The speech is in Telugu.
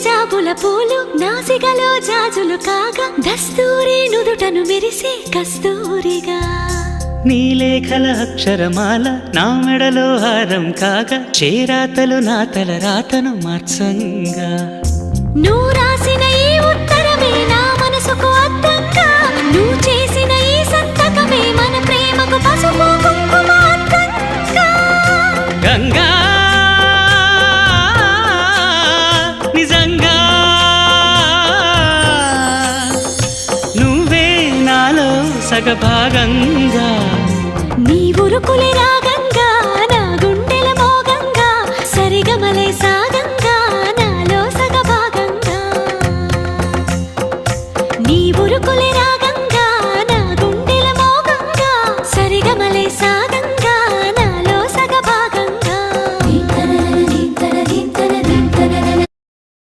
జాబుల పూలు నాసికలో జాజులు కాగా దస్తూరి నుదుటను మెరిసే కస్తూరిగా నీలేఖల అక్షరమాల నా మెడలో హారం కాగా చేరాతలు నా తల రాతను మార్చంగా నువ్వు రాసిన ఈ ఉత్తరమే నా మనసుకు అర్థంగా నువ్వు చేసిన ఈ సంతకమే మన ప్రేమకు పసుపు కుంకుమ అర్థంగా గంగా నిజంగా నువ్వే నాలో సగభాగంగా